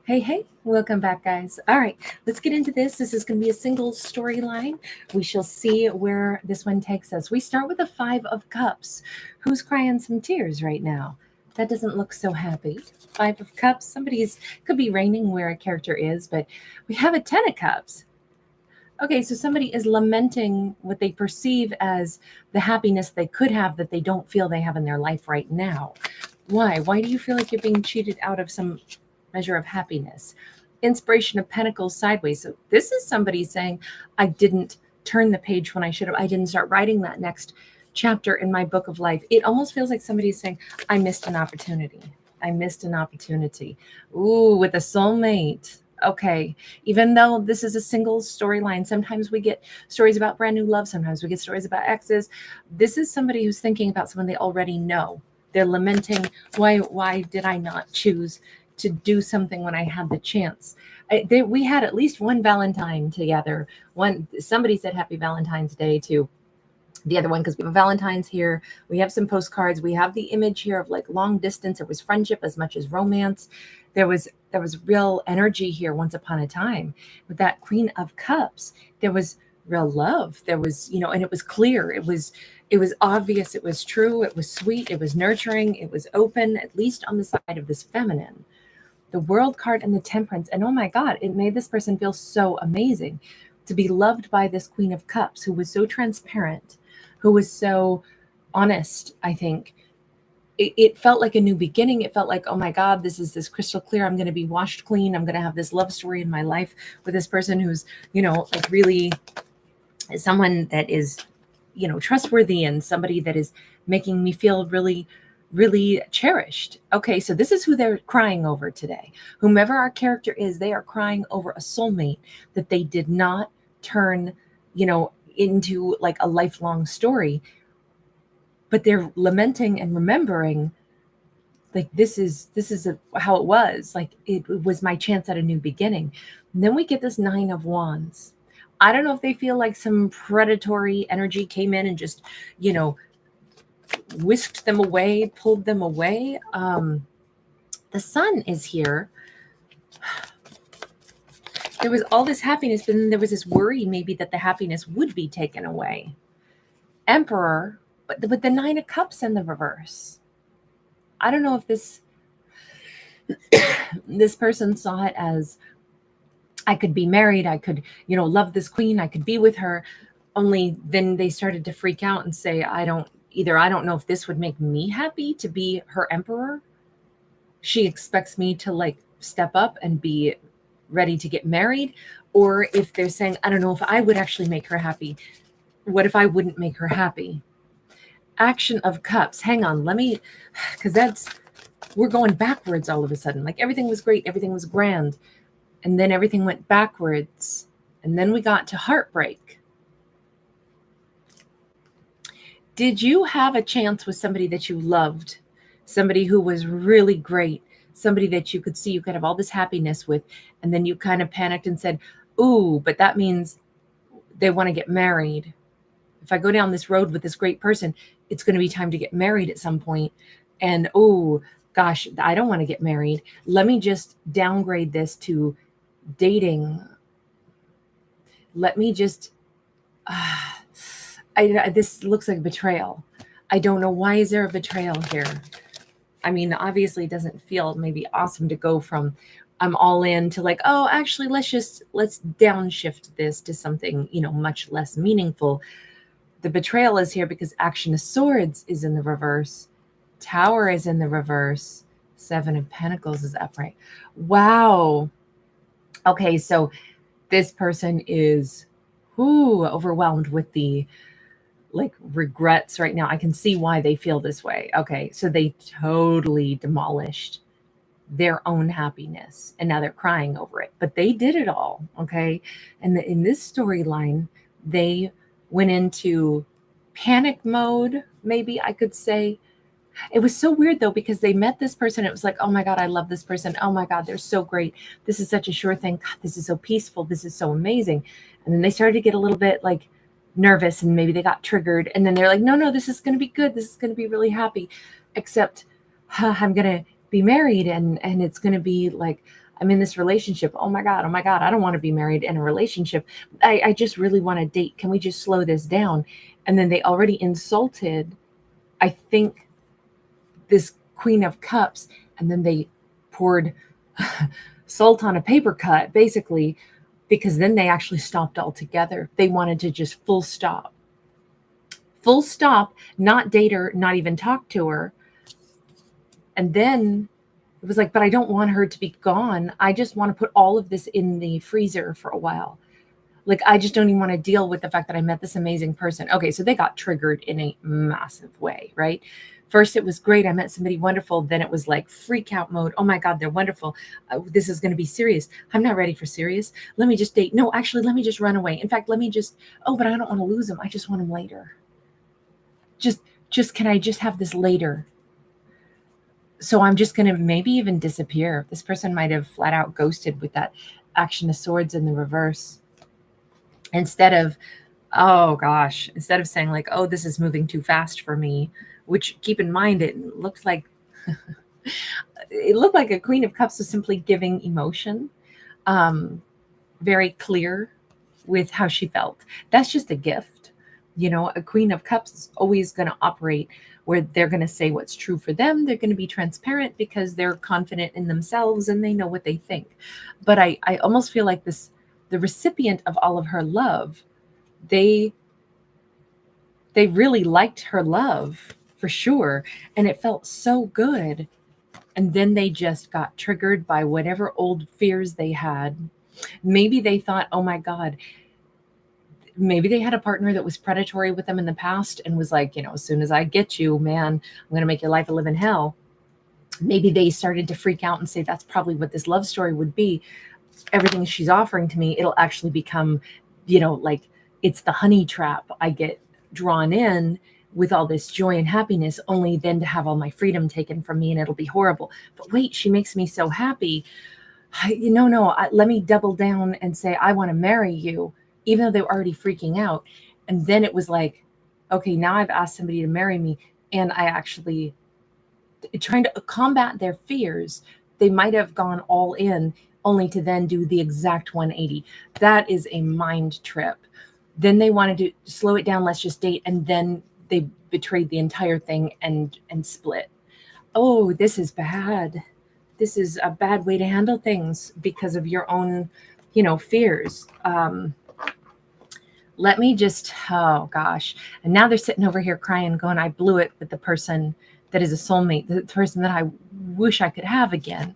Hey, welcome back, guys. All right, let's get into this. This is going to be a single storyline. We shall see where this one takes us. We start with the Five of Cups. Who's crying some tears right now? That doesn't look so happy. Five of Cups. Somebody's could be raining where a character is, but we have a Ten of Cups. Okay, so somebody is lamenting what they perceive as the happiness they could have that they don't feel they have in their life right now. Why? Why do you feel like you're being cheated out of some measure of happiness? Inspiration of Pentacles sideways. So this is somebody saying, I didn't turn the page when I should have. I didn't start writing that next chapter in my book of life. It almost feels like somebody's saying, I missed an opportunity. I missed an opportunity. Ooh, with a soulmate. Okay, even though this is a single storyline, sometimes we get stories about brand new love, sometimes we get stories about exes. This is somebody who's thinking about someone they already know. They're lamenting, why did I not choose to do something when I had the chance? We had at least one Valentine together. Somebody said Happy Valentine's Day to the other one, because we have Valentine's here. We have some postcards. We have the image here of like long distance. It was friendship as much as romance. There was real energy here once upon a time with that Queen of Cups. There was real love. There was, and it was clear. It was obvious. It was true. It was sweet. It was nurturing. It was open, at least on the side of this feminine. The World card and the Temperance. And oh my God, it made this person feel so amazing to be loved by this Queen of Cups who was so transparent, who was so honest. I think it felt like a new beginning. It felt like, oh my God, this is this crystal clear. I'm going to be washed clean. I'm going to have this love story in my life with this person who's, like really someone that is, trustworthy, and somebody that is making me feel really, really cherished. Okay, so this is who they're crying over today. Whomever our character is, they are crying over a soulmate that they did not turn, into like a lifelong story, but they're lamenting and remembering, like, this is how it was. Like, it was my chance at a new beginning. And then we get this Nine of Wands. I don't know if they feel like some predatory energy came in and just, whisked them away, pulled them away. The Sun is here. There was all this happiness, but then there was this worry maybe that the happiness would be taken away. Emperor, but with the Nine of Cups in the reverse. I don't know if this person saw it as, I could be married, I could, love this queen, I could be with her. Only then they started to freak out and say, I don't know if this would make me happy to be her emperor. She expects me to like step up and be ready to get married. Or if they're saying, I don't know if I would actually make her happy. What if I wouldn't make her happy? Action of Cups. Hang on, because we're going backwards all of a sudden. Like, everything was great, everything was grand, and then everything went backwards, and then we got to heartbreak. Did you have a chance with somebody that you loved, somebody who was really great, somebody that you could see you could have all this happiness with, and then you kind of panicked and said, ooh, but that means they want to get married. If I go down this road with this great person, it's going to be time to get married at some point. And, oh, gosh, I don't want to get married. Let me just downgrade this to dating. Let me just, this looks like betrayal. I don't know. Why is there a betrayal here? I mean, obviously it doesn't feel maybe awesome to go from I'm all in to like, oh, actually, let's downshift this to something, much less meaningful. The betrayal is here because Action of Swords is in the reverse. Tower is in the reverse. Seven of Pentacles is upright. Wow. Okay, so this person is overwhelmed with the like regrets right now. I can see why they feel this way. Okay, so they totally demolished their own happiness and now they're crying over it. But they did it all, okay? And in this storyline, they went into panic mode, maybe I could say. It was so weird though, because they met this person. It was like, oh my God, I love this person. Oh my God, they're so great. This is such a sure thing. God, this is so peaceful. This is so amazing. And then they started to get a little bit like nervous and maybe they got triggered. And then they're like, no, this is going to be good. This is going to be really happy. Except I'm going to be married, and it's going to be like, I'm in this relationship. Oh my God, I don't want to be married in a relationship. I just really want to date. Can we just slow this down? And then they already insulted, I think, this Queen of Cups, and then they poured salt on a paper cut, basically, because then they actually stopped altogether. They wanted to just full stop, not date her, not even talk to her. And then it was like, but I don't want her to be gone. I just want to put all of this in the freezer for a while. Like, I just don't even want to deal with the fact that I met this amazing person. Okay, so they got triggered in a massive way, right? First, it was great. I met somebody wonderful. Then it was like freak out mode. Oh my God, they're wonderful. This is going to be serious. I'm not ready for serious. Let me just date. No, actually, let me just run away. In fact, let me just, oh, but I don't want to lose him. I just want him later. Just, can I just have this later? So I'm just going to maybe even disappear. This person might have flat out ghosted with that Action of Swords in the reverse. Instead of, oh gosh, instead of saying like, oh, this is moving too fast for me, which, keep in mind, it looked like it looked like a Queen of Cups was simply giving emotion, very clear with how she felt. That's just a gift. You know, a Queen of Cups is always going to operate where they're going to say what's true for them. They're going to be transparent because they're confident in themselves and they know what they think. But I almost feel like the recipient of all of her love, they really liked her love for sure. And it felt so good. And then they just got triggered by whatever old fears they had. Maybe they thought, oh my God, maybe they had a partner that was predatory with them in the past and was like, you know, as soon as I get you, man, I'm going to make your life a living hell. Maybe they started to freak out and say, that's probably what this love story would be. Everything she's offering to me, it'll actually become, you know, like it's the honey trap. I get drawn in with all this joy and happiness, only then to have all my freedom taken from me, and it'll be horrible. But wait, she makes me so happy. Let me double down and say, I want to marry you, even though they were already freaking out. And then it was like, okay, now I've asked somebody to marry me, and I actually, trying to combat their fears, they might have gone all in, only to then do the exact 180. That is a mind trip. Then they wanted to slow it down, let's just date, and then they betrayed the entire thing and split. Oh, this is bad. This is a bad way to handle things because of your own, fears. Let me just, oh gosh. And now they're sitting over here crying, going, I blew it with the person that is a soulmate, the person that I wish I could have again.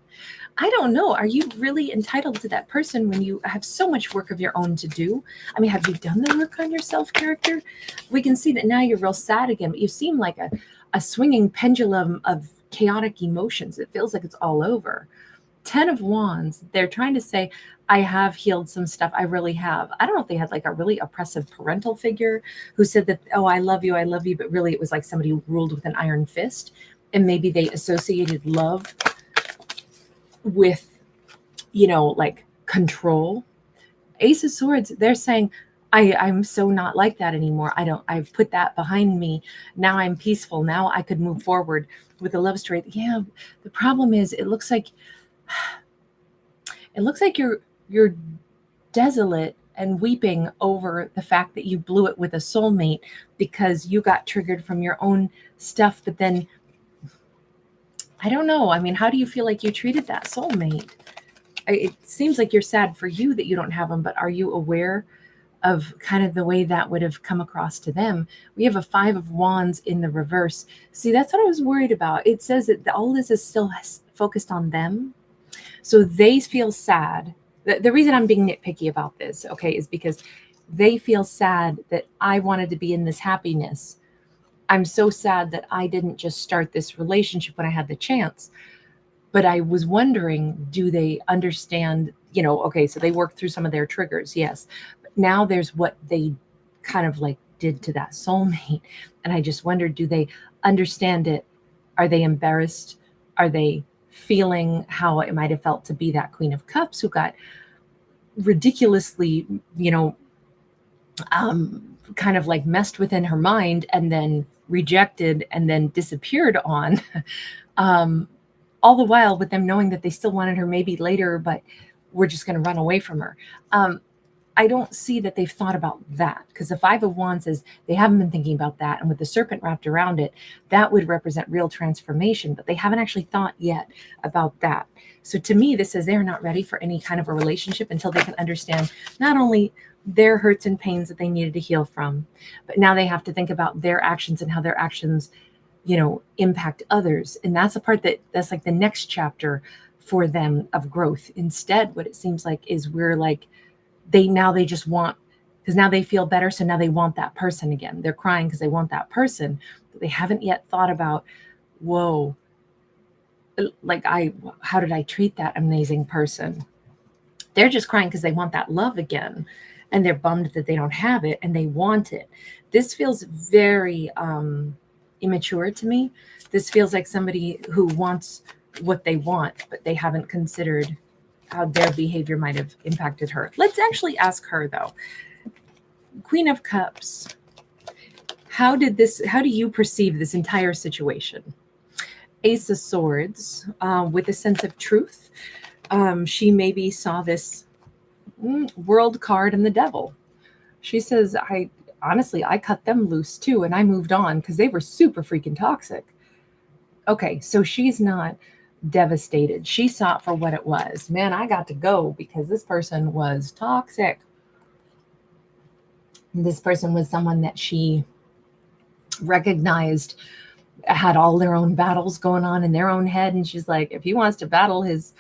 I don't know. Are you really entitled to that person when you have so much work of your own to do? I mean, have you done the work on your self-character? We can see that now you're real sad again, but you seem like a swinging pendulum of chaotic emotions. It feels like it's all over. 10 of Wands, they're trying to say, I have healed some stuff. I really have. I don't know if they had like a really oppressive parental figure who said that, oh, I love you, but really it was like somebody who ruled with an iron fist. And maybe they associated love with, like control. Ace of Swords, they're saying, I'm so not like that anymore. I've put that behind me. Now I'm peaceful. Now I could move forward with a love story. Yeah, the problem is it looks like you're desolate and weeping over the fact that you blew it with a soulmate because you got triggered from your own stuff. But then, I don't know. I mean, how do you feel like you treated that soulmate? It seems like you're sad for you that you don't have them, but are you aware of kind of the way that would have come across to them? We have a 5 of Wands in the reverse. See, that's what I was worried about. It says that all this is still focused on them. So they feel sad. The reason I'm being nitpicky about this, okay, is because they feel sad that I wanted to be in this happiness. I'm so sad that I didn't just start this relationship when I had the chance. But I was wondering, do they understand, okay, so they worked through some of their triggers, yes. But now there's what they kind of like did to that soulmate. And I just wondered, do they understand it? Are they embarrassed? Are they feeling how it might have felt to be that Queen of Cups who got ridiculously, kind of like messed within her mind and then rejected and then disappeared on? all the while with them knowing that they still wanted her maybe later, but we're just going to run away from her. I don't see that they've thought about that, because the Five of Wands is they haven't been thinking about that. And with the serpent wrapped around it, that would represent real transformation, but they haven't actually thought yet about that. So to me, this says they're not ready for any kind of a relationship until they can understand not only their hurts and pains that they needed to heal from, but now they have to think about their actions and how their actions, impact others. And that's a part that's like the next chapter for them of growth. Instead, what it seems like is we're like, they just want, because now they feel better, so now they want that person again. They're crying because they want that person, but they haven't yet thought about, whoa, like how did I treat that amazing person? They're just crying because they want that love again, and they're bummed that they don't have it and they want it. This feels very immature to me. This feels like somebody who wants what they want, but they haven't considered how their behavior might have impacted her. Let's actually ask her though. Queen of Cups. How do you perceive this entire situation? Ace of Swords, with a sense of truth. She maybe saw this World card and the Devil. She says, I cut them loose too, and I moved on because they were super freaking toxic. Okay, so she's not devastated. She saw it for what it was. Man, I got to go because this person was toxic. This person was someone that she recognized had all their own battles going on in their own head. And she's like, if he wants to battle his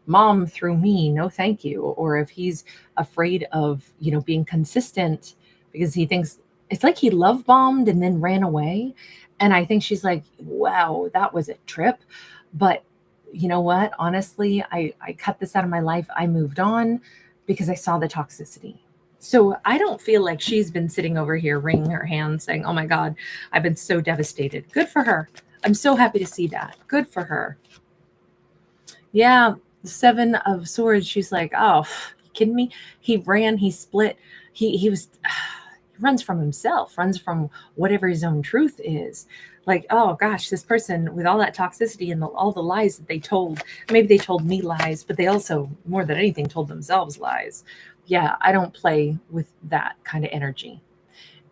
mom through me, no thank you. Or if he's afraid of, being consistent because he thinks it's like he love bombed and then ran away. And I think she's like, wow, that was a trip. But you know what? Honestly, I cut this out of my life. I moved on because I saw the toxicity. So I don't feel like she's been sitting over here wringing her hands saying, oh my God, I've been so devastated. Good for her. I'm so happy to see that. Good for her. Yeah, the Seven of Swords. She's like, oh, you kidding me? He ran, he split. He runs from himself, runs from whatever his own truth is. Like, oh gosh, this person with all that toxicity and all the lies that they told, maybe they told me lies, but they also, more than anything, told themselves lies. Yeah, I don't play with that kind of energy.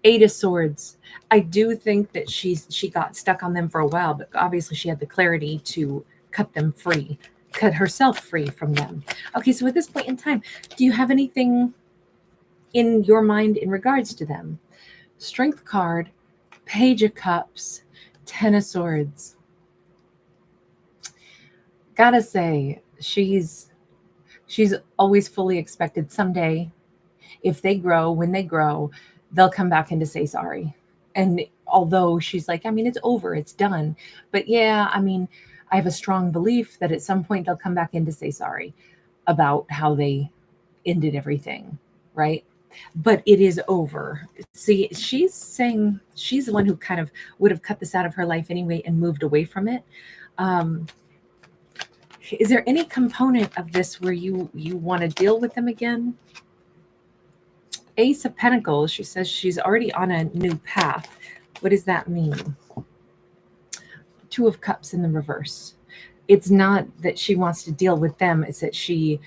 Eight of Swords. I do think that she got stuck on them for a while, but obviously she had the clarity to cut them free, cut herself free from them. Okay, so at this point in time, do you have anything in your mind in regards to them? Strength card, Page of Cups, Ten of Swords. Gotta say, she's always fully expected someday, if they grow, when they grow, they'll come back in to say sorry. And although she's like, it's over, it's done. But yeah, I have a strong belief that at some point they'll come back in to say sorry about how they ended everything, right? But it is over. See, she's saying she's the one who kind of would have cut this out of her life anyway and moved away from it. Is there any component of this where you want to deal with them again? Ace of Pentacles, she says she's already on a new path. What does that mean? Two of Cups in the reverse. It's not that she wants to deal with them. It's that she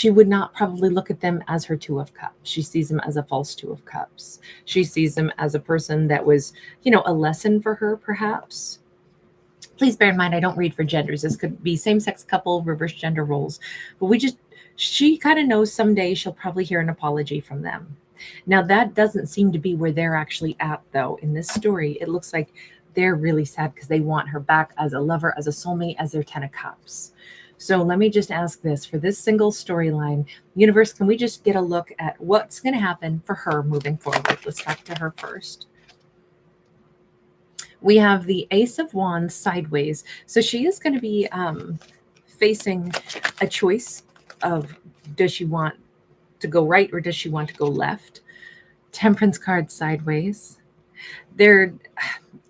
would not probably look at them as her Two of Cups. She sees them as a false Two of Cups. She sees them as a person that was, a lesson for her, perhaps. Please bear in mind, I don't read for genders. This could be same-sex couple, reverse gender roles. But she kind of knows someday she'll probably hear an apology from them. Now, that doesn't seem to be where they're actually at, though. In this story, it looks like they're really sad because they want her back as a lover, as a soulmate, as their Ten of Cups. So let me just ask this. For this single storyline, universe, can we just get a look at what's going to happen for her moving forward? Let's talk to her first. We have the Ace of Wands sideways. So she is going to be facing a choice of, does she want to go right or does she want to go left? Temperance card sideways.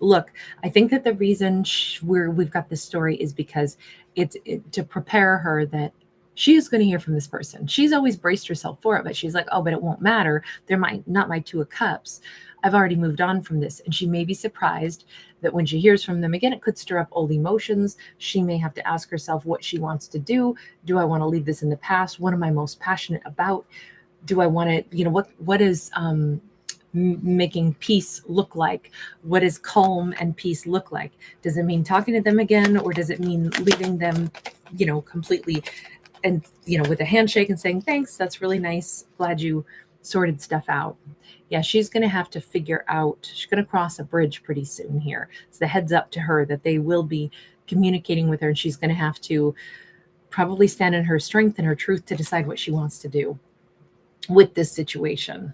Look, I think that the reason we've got this story is because it's to prepare her that she is going to hear from this person. She's always braced herself for it, but she's like, oh, but it won't matter. They're not my Two of Cups. I've already moved on from this. And she may be surprised that when she hears from them again, it could stir up old emotions. She may have to ask herself what she wants to do. Do I want to leave this in the past? What am I most passionate about? Do I want to, what is making peace look like? What does calm and peace look like? Does it mean talking to them again, or does it mean leaving them, completely and, with a handshake and saying, thanks, that's really nice. Glad you sorted stuff out. Yeah, she's going to have to figure out, she's going to cross a bridge pretty soon here. It's the heads up to her that they will be communicating with her, and she's going to have to probably stand in her strength and her truth to decide what she wants to do with this situation.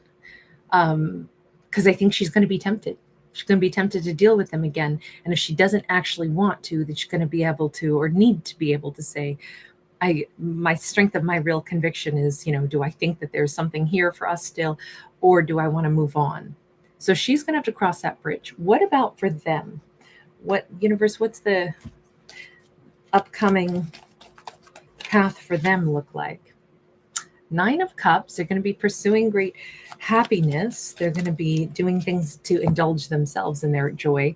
Because I think she's going to be tempted. She's going to be tempted to deal with them again. And if she doesn't actually want to, then she's going to be able to, or need to be able to say, my strength of my real conviction is, do I think that there's something here for us still, or do I want to move on? So she's going to have to cross that bridge. What about for them? What universe, what's the upcoming path for them look like? 9 of Cups, they're going to be pursuing great happiness. They're going to be doing things to indulge themselves in their joy.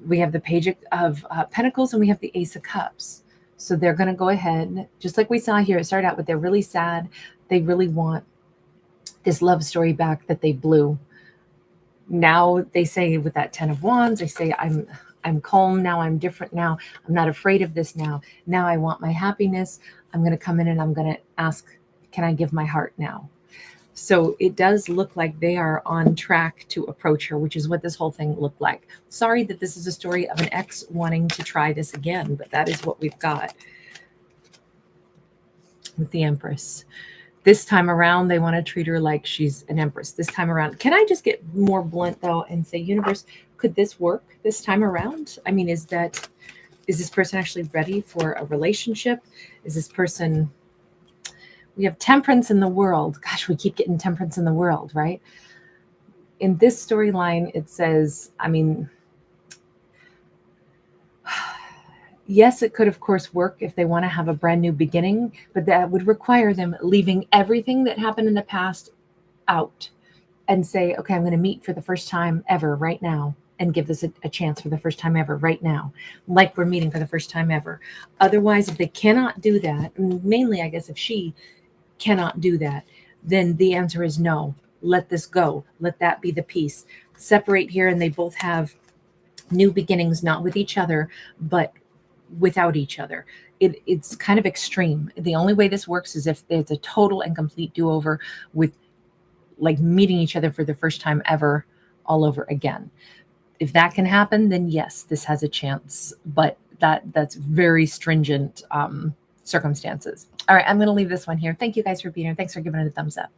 We have the Page of Pentacles, and we have the Ace of Cups. So they're going to go ahead, just like we saw here, it started out with they're really sad. They really want this love story back that they blew. Now they say with that 10 of Wands, they say, I'm calm now. I'm different now. I'm not afraid of this now. Now I want my happiness. I'm going to come in and I'm going to ask, can I give my heart now? So it does look like they are on track to approach her, which is what this whole thing looked like. Sorry that this is a story of an ex wanting to try this again, but that is what we've got with the Empress. This time around, they want to treat her like she's an empress. This time around, can I just get more blunt though and say, universe, could this work this time around? I mean, is this person actually ready for a relationship? Is this person... We have Temperance in the World. Gosh, we keep getting Temperance in the World, right? In this storyline, it says, yes, it could, of course, work if they want to have a brand new beginning, but that would require them leaving everything that happened in the past out and say, okay, I'm going to meet for the first time ever right now and give this a chance for the first time ever right now, like we're meeting for the first time ever. Otherwise, if they cannot do that, and mainly, I guess, if she cannot do that, then the answer is no. Let this go. Let that be the peace. Separate here, and they both have new beginnings, not with each other, but without each other. It's kind of extreme. The only way this works is if it's a total and complete do-over with like meeting each other for the first time ever all over again. If that can happen, then yes, this has a chance, but that's very stringent circumstances. All right, I'm going to leave this one here. Thank you guys for being here. Thanks for giving it a thumbs up.